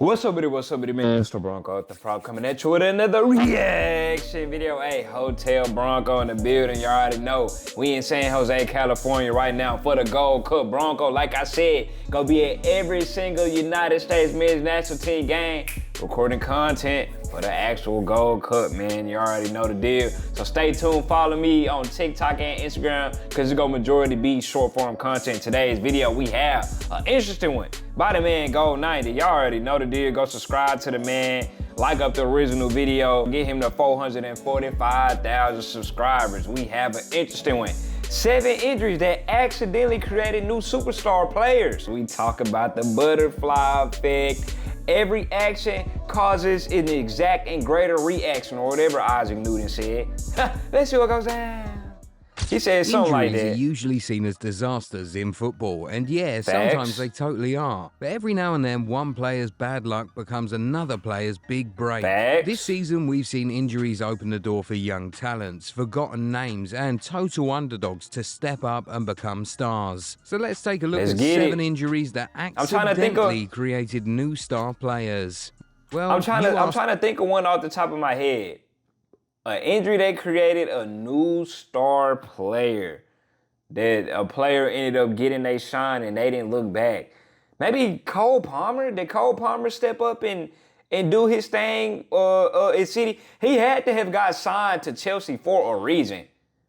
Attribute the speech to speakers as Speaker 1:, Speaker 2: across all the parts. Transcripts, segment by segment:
Speaker 1: What's up, man? Mr. Bronco at the Prop coming at you with another reaction video. Hey, Hotel Bronco in the building. You already know we in San Jose, California right now for the Gold Cup. Bronco, like I said, gonna be at every single United States men's national team game, recording content for the actual Gold Cup, man. You already know the deal. So stay tuned, follow me on TikTok and Instagram, because it's gonna majority be short form content. Today's video, we have an interesting one by the man Gold 90. Y'all already know the deal. Go subscribe to the man, like up the original video, get him to 445,000 subscribers. We have an interesting one. 7 injuries that accidentally created new superstar players. We talk about the butterfly effect. Every action causes an exact and greater reaction, or whatever Isaac Newton said. Let's see what goes down. He said something like that.
Speaker 2: Injuries are usually seen as disasters in football, and yeah, sometimes they totally are. But every now and then, one player's bad luck becomes another player's big break. This season, we've seen injuries open the door for young talents, forgotten names, and total underdogs to step up and become stars. So let's take a look at 7 injuries that accidentally created new star players. Well,
Speaker 1: I'm trying to think of one off the top of my head. An injury that created a new star player. That a player ended up getting their shine and they didn't look back. Maybe Cole Palmer? Did Cole Palmer step up and do his thing in City? He had to have got signed to Chelsea for a reason.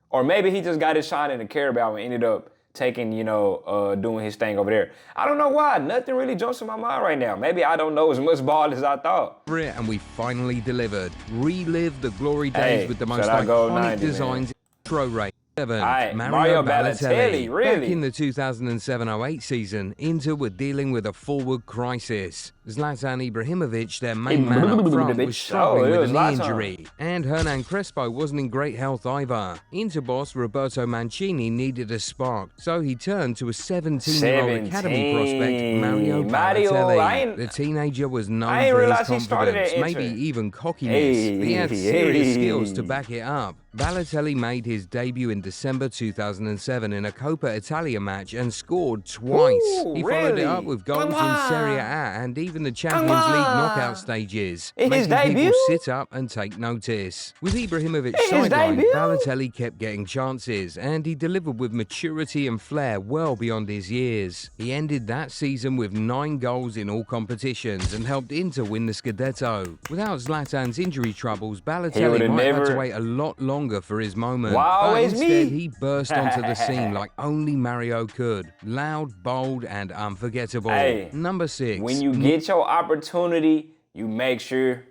Speaker 1: Or maybe he just got his shine in the Carabao and ended up taking, doing his thing over there. I don't know why. Nothing really jumps in my mind right now. Maybe I don't know as much ball as I thought.
Speaker 2: And we finally delivered. Relive the glory days with the most iconic designs in Pro Race.
Speaker 1: Mario Balotelli, really?
Speaker 2: Back in the 2007-08 season, Inter were dealing with a forward crisis. Zlatan Ibrahimovic, their main man up front, was struggling with a knee injury. And Hernan Crespo wasn't in great health either. Inter boss Roberto Mancini needed a spark, so he turned to a 17-year-old academy prospect, Mario Balotelli. The teenager was known for his confidence, maybe even cockiness. He had serious skills to back it up. Balotelli made his debut in December 2007 in a Coppa Italia match and scored twice. He followed it up with goals in Serie A and even the Champions League knockout stages, making people sit up and take notice. With Ibrahimovic sidelined, Balotelli kept getting chances, and he delivered with maturity and flair well beyond his years. He ended that season with 9 goals in all competitions and helped Inter win the Scudetto. Without Zlatan's injury troubles, Balotelli might have had to wait a lot longer for his moment. But instead, he burst onto the scene like only Mario could. Loud, bold, and unforgettable. Number 6.
Speaker 1: When you get your opportunity, you make sure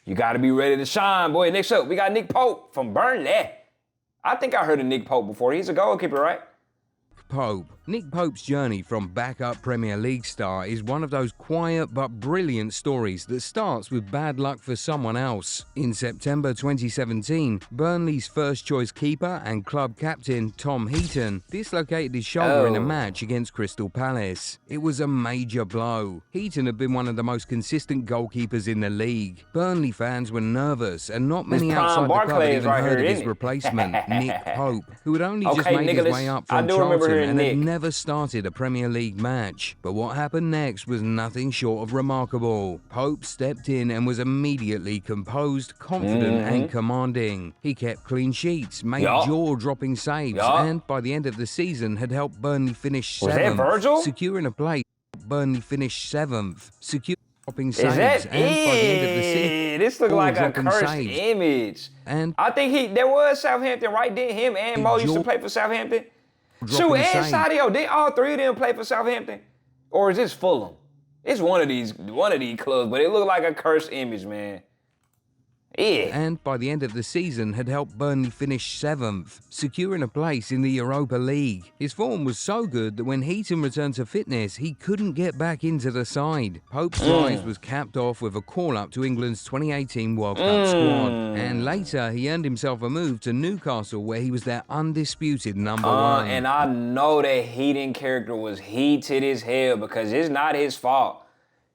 Speaker 1: you got to be ready to shine, boy. Next up, we got Nick Pope from Burnley. I think I heard of Nick Pope before. He's a goalkeeper, right?
Speaker 2: Nick Pope's journey from backup Premier League star is one of those quiet but brilliant stories that starts with bad luck for someone else. In September 2017, Burnley's first-choice keeper and club captain, Tom Heaton, dislocated his shoulder in a match against Crystal Palace. It was a major blow. Heaton had been one of the most consistent goalkeepers in the league. Burnley fans were nervous, and not many outside the club had even heard of his replacement, Nick Pope, who had only just made his way up from Charlton and had never started a Premier League match. But what happened next was nothing short of remarkable. Pope stepped in and was immediately composed, confident, and commanding. He kept clean sheets, made jaw-dropping saves, and by the end of the season had helped Burnley finish 7th, securing a place. Burnley finished 7th, securing saves, and by the end of the season,
Speaker 1: this looked like a cursed image. And I think there was Southampton, right? Didn't him and Mo used to play for Southampton? Shoot, and Sadio, did all 3 of them play for Southampton? Or is this Fulham? It's one of these clubs, but it looked like a cursed image, man.
Speaker 2: And by the end of the season had helped Burnley finish 7th, securing a place in the Europa League. His form was so good that when Heaton returned to fitness, he couldn't get back into the side. Pope's rise was capped off with a call-up to England's 2018 World Cup squad. And later, he earned himself a move to Newcastle, where he was their undisputed number 1.
Speaker 1: And I know that Heaton character was heated as hell because it's not his fault.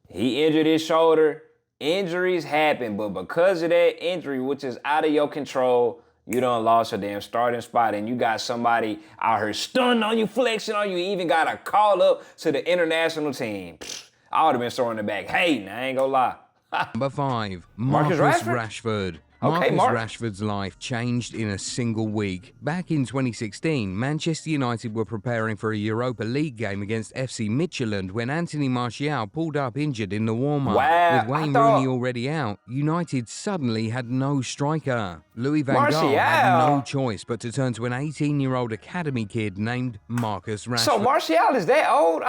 Speaker 1: He injured his shoulder. Injuries happen, but because of that injury, which is out of your control, you done lost a damn starting spot, and you got somebody out here stunning on you, flexing on you, even got a call up to the international team. I would have been throwing it back. Hey, I ain't gonna lie.
Speaker 2: Number 5,
Speaker 1: Marcus
Speaker 2: Marcus
Speaker 1: Rashford?
Speaker 2: Rashford.
Speaker 1: Okay,
Speaker 2: Marcus Rashford's life changed in a single week. Back in 2016, Manchester United were preparing for a Europa League game against FC Midtjylland when Anthony Martial pulled up injured in the warm-up.
Speaker 1: Wow,
Speaker 2: With Wayne Rooney already out, United suddenly had no striker. Louis van Gaal had no choice but to turn to an 18-year-old academy kid named Marcus Rashford.
Speaker 1: So Martial is that old?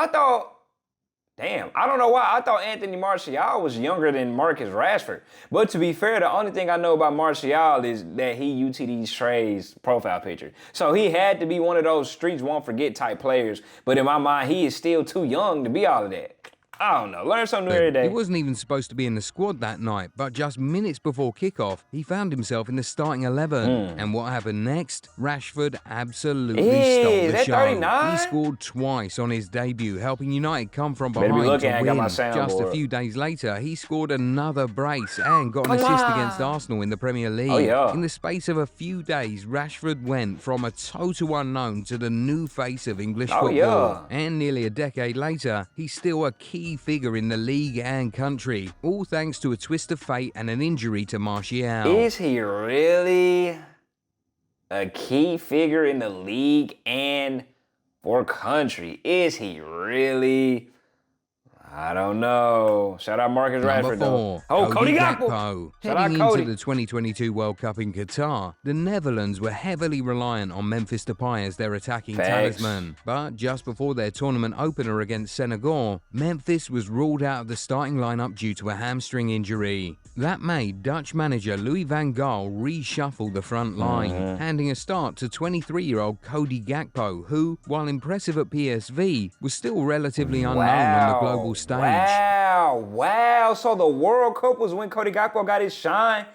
Speaker 1: Damn, I don't know why. I thought Anthony Martial was younger than Marcus Rashford. But to be fair, the only thing I know about Martial is that he UTD Trey's profile picture. So he had to be one of those streets won't forget type players. But in my mind, he is still too young to be all of that. I don't know. Learn something new every day.
Speaker 2: He wasn't even supposed to be in the squad that night, but just minutes before kickoff, he found himself in the starting 11. And what happened next? Rashford absolutely stole the show.
Speaker 1: 39?
Speaker 2: He scored twice on his debut, helping United come from behind to win. Just a few days later, he scored another brace and got an assist against Arsenal in the Premier League. In the space of a few days, Rashford went from a total unknown to the new face of English football. And nearly a decade later, he's still a key figure in the league and country, all thanks to a twist of fate and an injury to Martial.
Speaker 1: Is he really a key figure in the league and for country? Is he really? I don't know. Shout out Marcus Rashford, though.
Speaker 2: Oh, Cody Gakpo.
Speaker 1: Shout out
Speaker 2: Heading
Speaker 1: Cody.
Speaker 2: into the 2022 World Cup in Qatar, the Netherlands were heavily reliant on Memphis Depay as their attacking talisman. But just before their tournament opener against Senegal, Memphis was ruled out of the starting lineup due to a hamstring injury. That made Dutch manager Louis van Gaal reshuffle the front line, handing a start to 23-year-old Cody Gakpo, who, while impressive at PSV, was still relatively unknown on the global stage.
Speaker 1: Wow. So the World Cup was when Cody Gakpo got his shine.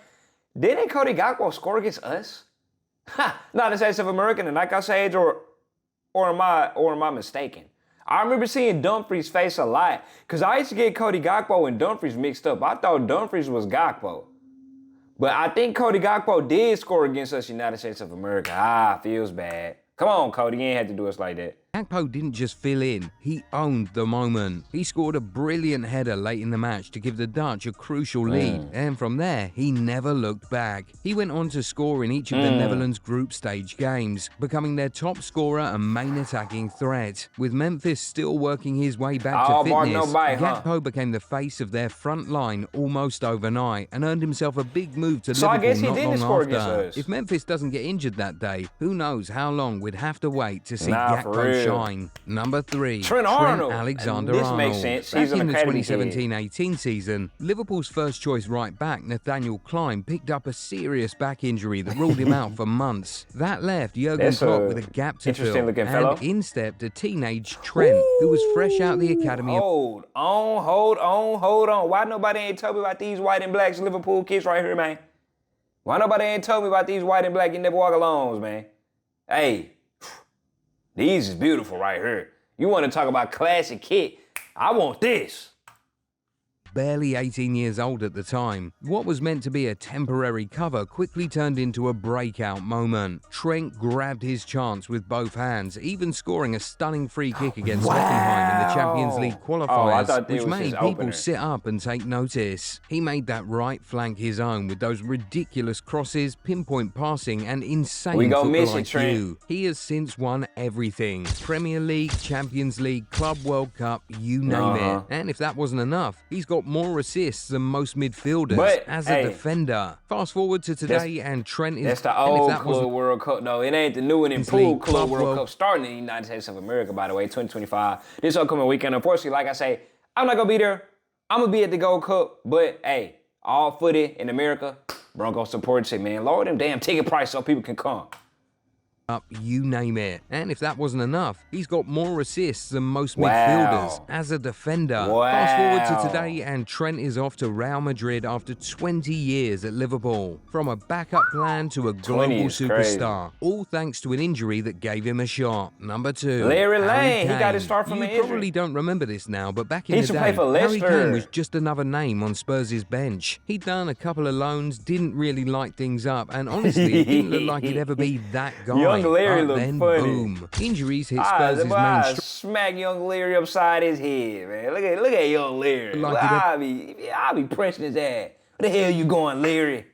Speaker 1: Didn't Cody Gakpo score against us? Not the States of America in the knockout stage, or am I mistaken? I remember seeing Dumfries' face a lot because I used to get Cody Gakpo and Dumfries mixed up. I thought Dumfries was Gakpo. But I think Cody Gakpo did score against us United States of America. Feels bad. Come on, Cody, you ain't had to do us like that.
Speaker 2: Gakpo didn't just fill in, he owned the moment. He scored a brilliant header late in the match to give the Dutch a crucial lead, and from there, he never looked back. He went on to score in each of the Netherlands group stage games, becoming their top scorer and main attacking threat. With Memphis still working his way back to fitness, Gakpo became the face of their front line almost overnight and earned himself a big move to Liverpool not long after. If Memphis doesn't get injured that day, who knows how long we'd have to wait to see Gakpo shine. Number 3,
Speaker 1: Trent
Speaker 2: AlexanderArnold.
Speaker 1: This makes sense. He's
Speaker 2: Back in
Speaker 1: an
Speaker 2: the
Speaker 1: academy
Speaker 2: 2017-18 season, Liverpool's first choice right back, Nathaniel Klein, picked up a serious back injury that ruled him out for months. That left Jurgen Klopp with a gap to fill, and in stepped a teenage Trent, who was fresh out the academy.
Speaker 1: Hold on. Why nobody ain't told me about these white and blacks Liverpool kids right here, man? Why nobody ain't told me about these white and black you never walk alongs, man? Hey, these is beautiful right here. You want to talk about classic kit? I want this.
Speaker 2: Barely 18 years old at the time, what was meant to be a temporary cover quickly turned into a breakout moment. Trent grabbed his chance with both hands, even scoring a stunning free kick against Hoffenheim in the Champions League qualifiers, which made people sit up and take notice. He made that right flank his own with those ridiculous crosses, pinpoint passing, and insane football IQ. He has since won everything. Premier League, Champions League, Club World Cup, you name it. And if that wasn't enough, he's got more assists than most midfielders as a defender. Fast forward to today, and Trent is...
Speaker 1: That's the old Club World Cup, though. It ain't the new and improved Club World Cup starting in the United States of America, by the way, 2025. This upcoming weekend, unfortunately, like I say, I'm not going to be there. I'm going to be at the Gold Cup, but, hey, all footy in America, Broncos support it, man. Lower them damn ticket price so people can come.
Speaker 2: Up, you name it. And if that wasn't enough, he's got more assists than most midfielders as a defender. Fast forward to today, and Trent is off to Real Madrid after 20 years at Liverpool. From a backup plan to a global superstar, all thanks to an injury that gave him a shot. Number 2,
Speaker 1: Larry Lane. He got his start from an injury.
Speaker 2: You probably don't remember this now, but back in the day, Harry Kane was just another name on Spurs' bench. He'd done a couple of loans, didn't really light things up, and honestly, it didn't look like he'd ever be that guy.
Speaker 1: Young Larry
Speaker 2: but
Speaker 1: look
Speaker 2: then
Speaker 1: funny.
Speaker 2: boom, injuries hit Spurs' main
Speaker 1: I smack young Larry upside his head, man. Look at young Larry.
Speaker 2: Like
Speaker 1: I'll be pressing his ass. Where the hell you going, Larry?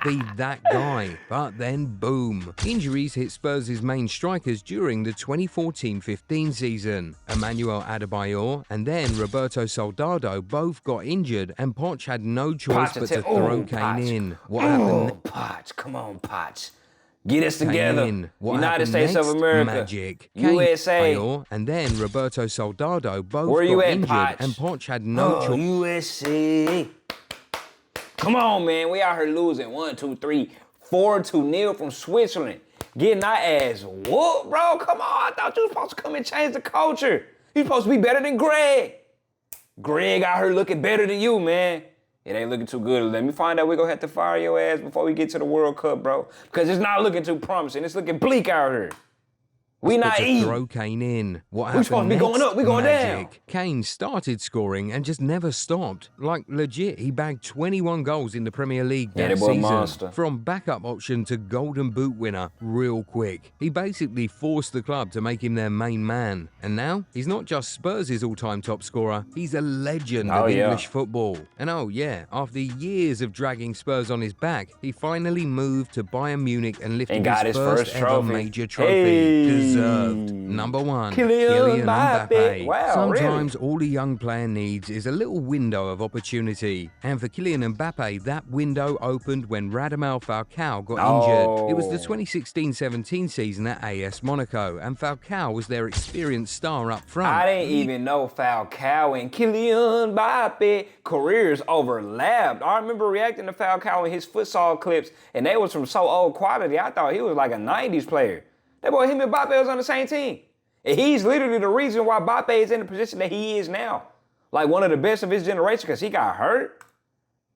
Speaker 2: be that guy, but then boom. Injuries hit Spurs' main strikers during the 2014-15 season. Emmanuel Adebayor and then Roberto Soldado both got injured, and Poch had no choice but to throw Kane in. What happened?
Speaker 1: Poch, come on, Poch. Get us together.
Speaker 2: United
Speaker 1: States of America.
Speaker 2: Magic.
Speaker 1: USA.
Speaker 2: Kane, and then Roberto Soldado both
Speaker 1: Where you
Speaker 2: got
Speaker 1: at,
Speaker 2: injured,
Speaker 1: Poch?
Speaker 2: and Poch had no choice.
Speaker 1: USA. Come on, man. We out here losing 4-0 from Switzerland. Getting our ass whooped, bro. Come on. I thought you were supposed to come and change the culture. You supposed to be better than Greg. Greg out here looking better than you, man. It ain't looking too good. Let me find out we're going to have to fire your ass before we get to the World Cup, bro. Because it's not looking too promising. It's looking bleak out here. We not eating.
Speaker 2: Throw Kane in. What happened?
Speaker 1: We supposed to be going up. We going down.
Speaker 2: Kane started scoring and just never stopped. Like legit, he bagged 21 goals in the Premier League that season.
Speaker 1: Monster.
Speaker 2: From backup option to Golden Boot winner real quick. He basically forced the club to make him their main man. And now, he's not just Spurs' all-time top scorer, he's a legend of English football. And after years of dragging Spurs on his back, he finally moved to Bayern Munich and lifted his first ever major trophy. Deserved. Number 1, Kylian Mbappe.
Speaker 1: Wow,
Speaker 2: Sometimes
Speaker 1: really?
Speaker 2: all a young player needs is a little window of opportunity. And for Kylian Mbappe, that window opened when Radamel Falcao got injured. It was the 2016-17 season at AS Monaco, and Falcao was their experienced star up front.
Speaker 1: I didn't even know Falcao and Kylian Mbappe careers overlapped. I remember reacting to Falcao in his futsal clips, and they was from so old quality, I thought he was like a 90s player. That boy, him and Mbappe was on the same team. And he's literally the reason why Mbappe is in the position that he is now. Like one of the best of his generation because he got hurt.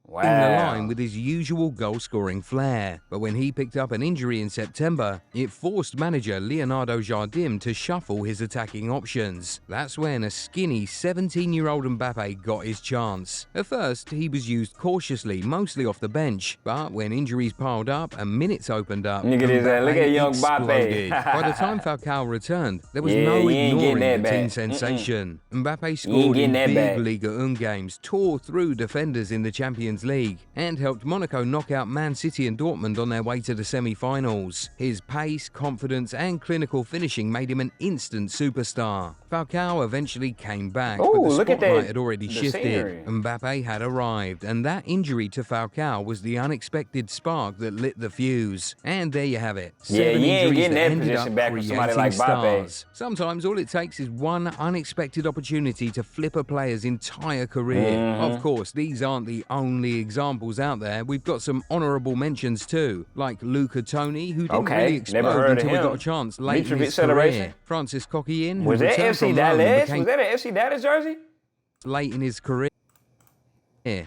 Speaker 1: Wow.
Speaker 2: In the line with his usual goal-scoring flair. But when he picked up an injury in September, it forced manager Leonardo Jardim to shuffle his attacking options. That's when a skinny 17-year-old Mbappe got his chance. At first, he was used cautiously, mostly off the bench. But when injuries piled up and minutes opened up,
Speaker 1: look at young Mbappe.
Speaker 2: By the time Falcao returned, there was no ignoring the team sensation. Mbappe scored in big Liga 1 games, tore through defenders in the Champions League, and helped Monaco knock out Man City and Dortmund on their way to the semi-finals. His pace, confidence, and clinical finishing made him an instant superstar. Falcao eventually came back, but the spotlight had already shifted. Mbappe had arrived, and that injury to Falcao was the unexpected spark that lit the fuse. And there you have it. 7 injuries that ended up creating stars. Sometimes all it takes is one unexpected opportunity to flip a player's entire career. Of course, these aren't the only examples out there. We've got some honourable mentions too, like Luca Toni, who didn't really explode until he got a chance late in his career. Francis Coquelin, who returned from Dallas.
Speaker 1: Was that an FC Dallas jersey?
Speaker 2: Late in his career.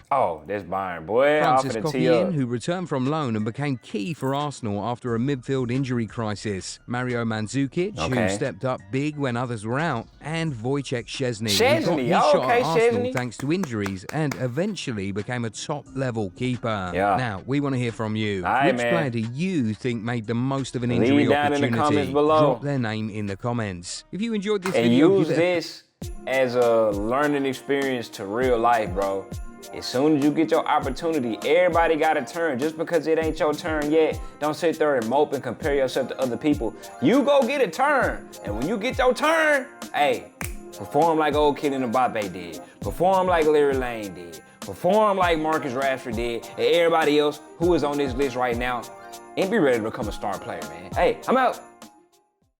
Speaker 1: Oh, that's Bayern, boy.
Speaker 2: Francis Coquelin, who returned from loan and became key for Arsenal after a midfield injury crisis. Mario Mandzukic, who stepped up big when others were out. And Wojciech Szczesny, who got his shot at Arsenal thanks to injuries and eventually became a top-level keeper. Now, we want to hear from you. Which player do you think made the most of an injury opportunity?
Speaker 1: In the comments below.
Speaker 2: Drop their name in the comments. If you enjoyed this video,
Speaker 1: use this as a learning experience to real life, bro. As soon as you get your opportunity, everybody got a turn. Just because it ain't your turn yet, don't sit there and mope and compare yourself to other people. You go get a turn. And when you get your turn, hey, perform like old Kylian Mbappe did. Perform like Larry Lane did. Perform like Marcus Rashford did. And everybody else who is on this list right now. And be ready to become a star player, man. Hey, I'm out.